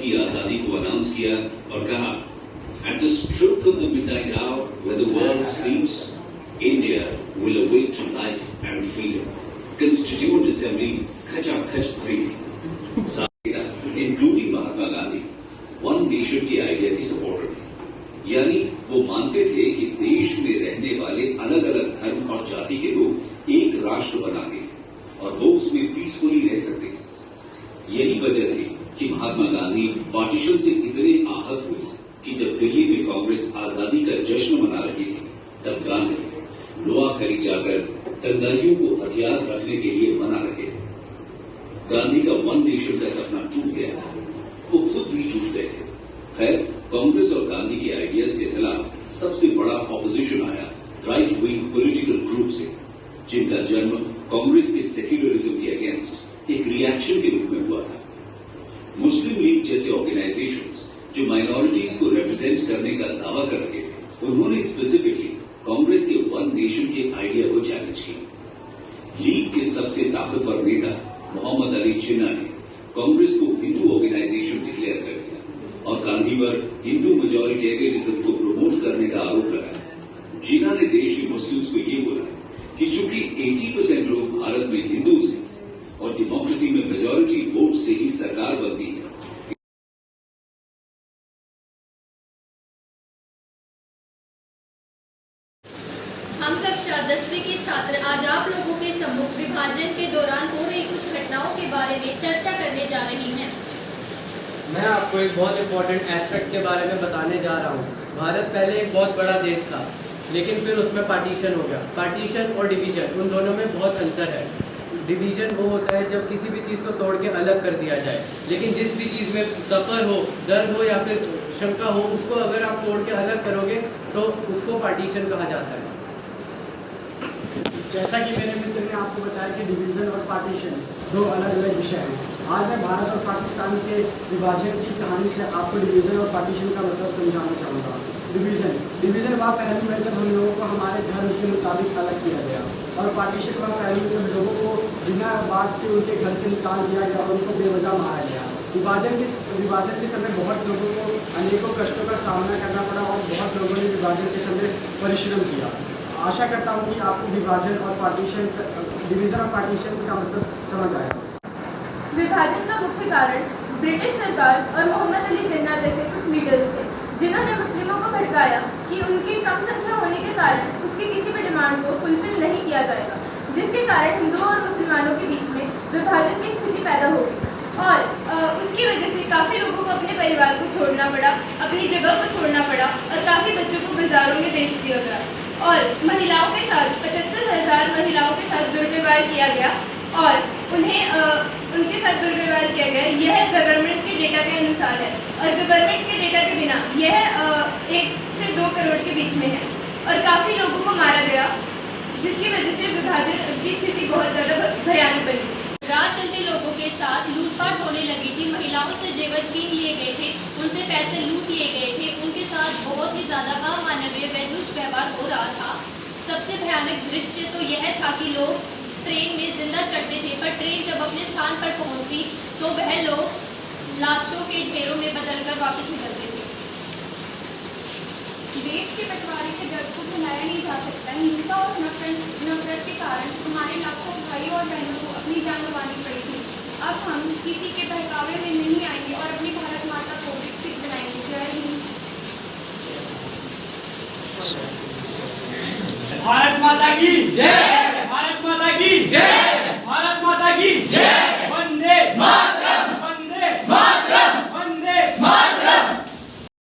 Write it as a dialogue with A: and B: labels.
A: की आजादी को अनाउंस किया और कहा, At the stroke of the midnight hour, when the world sleeps, India will awake to life and freedom. Constituent Assembly खचाखच भरी, including Mahatma Gandhi, one nation के आइडिया की सपोर्टर थे। यानी वो मानते थे कि देश में रहने वाले अलग अलग धर्म और जाति के लोग एक राष्ट्र बनाते हैं और वो उसमें पीसफुली रह सकते हैं। यही वजह थी कि महात्मा गांधी पार्टीशन से इतने आहत हुए कि जब दिल्ली में कांग्रेस आजादी का जश्न मना रही थी, तब गांधी नोआखली जाकर दंगाइयों को हथियार रखने के लिए मना रहे थे। गांधी का वन नेशन का सपना टूट गया था, वो खुद भी टूट गए थे। खैर, कांग्रेस और गांधी के आइडियाज के खिलाफ सबसे बड़ा ऑपोजिशन आया राइट विंग पॉलिटिकल ग्रुप से, जिनका जन्म कांग्रेस के सेक्युलरिज्म के अगेंस्ट एक रिएक्शन के रूप में हुआ था। मुस्लिम लीग जैसे ऑर्गेनाइजेशंस जो माइनॉरिटीज को रिप्रेजेंट करने का दावा कर रहे थे, उन्होंने स्पेसिफिकली कांग्रेस के वन नेशन के आइडिया को चैलेंज किया। लीग के सबसे ताकतवर नेता मोहम्मद अली जिन्ना ने कांग्रेस को हिंदू ऑर्गेनाइजेशन डिक्लेयर कर दिया और गांधी पर हिंदू मेजोरिटेरियनिज्म को प्रमोट करने का आरोप लगाया। जिन्ना ने देश के मुस्लिम्स को ये बोला कि चूंकि 80% लोग भारत में हिंदूज हैं और डेमोक्रेसी में मेजोरिटी वोट से ही सरकार बनती है,
B: हम कक्षा 10वीं के छात्र आज आप लोगों के सम्मुख विभाजन के दौरान हो रही कुछ घटनाओं के बारे में चर्चा करने जा रही हैं।
C: मैं आपको एक बहुत इंपॉर्टेंट एस्पेक्ट के बारे में बताने जा रहा हूँ। भारत पहले एक बहुत बड़ा देश था, लेकिन फिर उसमें पार्टीशन हो गया। पार्टीशन और डिवीजन, उन दोनों में बहुत अंतर है। डिवीजन वो होता है जब किसी भी चीज़ को तोड़ के अलग कर दिया जाए, लेकिन जिस भी चीज़ में सफ़र हो, दर्द हो या फिर शंका हो, उसको अगर आप तोड़ के अलग करोगे तो उसको पार्टीशन कहा जाता है।
D: जैसा कि मेरे मित्र ने आपको बताया कि डिवीज़न और पार्टीशन दो अलग अलग विषय हैं। आज मैं भारत और पाकिस्तान के विभाजन की कहानी से आपको डिवीज़न और पार्टीशन का मतलब समझाना चाहूँगा। डिवीज़न वह पहलू है जब हम लोगों को हमारे धर्म के मुताबिक अलग किया गया, और पार्टीशन वह पहलू जब लोगों को बिना बात के उनके घर से निकाल दिया गया और उनको बेवजह मारा गया। विभाजन के समय बहुत लोगों को अनेकों कष्टों का सामना करना पड़ा और बहुत लोगों ने विभाजन के समय परिश्रम किया। आशा करता हूँ कि आपको डिवीज़न और पार्टीशन का मतलब समझ आएगा।
E: विभाजन का मुख्य कारण ब्रिटिश सरकार और मोहम्मद अली जिन्ना जैसे कुछ लीडर्स थे, जिन्होंने मुस्लिमों को भड़काया कि उनकी कम संख्या होने के कारण उसकी किसी भी डिमांड को फुलफिल नहीं किया जाएगा, जिसके कारण हिंदुओं और मुसलमानों के बीच में विभाजन की स्थिति पैदा हो गई और उसकी वजह से काफ़ी लोगों को अपने परिवार को छोड़ना पड़ा, अपनी जगह को छोड़ना पड़ा और काफ़ी बच्चों को बाजारों में बेच दिया गया और महिलाओं के साथ 75,000 महिलाओं के साथ दुर्व्यवहार किया गया और उन्हें उनके साथ दुर्व्यवहार किया गया। यह गवर्नमेंट के डेटा के अनुसार है और गवर्नमेंट के डेटा के बिना यह 1 से 2 करोड़ के बीच में है और काफ़ी लोगों को मारा गया, जिसकी वजह से विभाजन की स्थिति बहुत ज़्यादा भयानक बनी।
B: राह चलते लोगों के साथ लूटपाट होने लगी थी, महिलाओं से जेवर छीन लिए गए थे, उनसे पैसे लूट लिए गए थे, उनके साथ बहुत ही ज़्यादा अमानवीय व दुष्व्यवहार हो रहा था। सबसे भयानक दृश्य तो यह था कि लोग ट्रेन में जिंदा चढ़ते थे, पर ट्रेन जब अपने स्थान पर पहुंचती तो वह लोग लाशों के ढेरों में बदलकर वापस निकलते थे।
E: देश के बंटवारे के दर्द को भुलाया नहीं जा सकता। हिंसा और नफरत के कारण हमारे लाखों भाई और बहनों को अपनी जान गंवानी पड़ी थी। अब हम किसी के बहकावे में नहीं आएंगे और अपनी भारत माता को विकसित बनाएंगे। जय हिंद।
F: भारत माता की जय। भारत माता की जय। भारत माता की जय।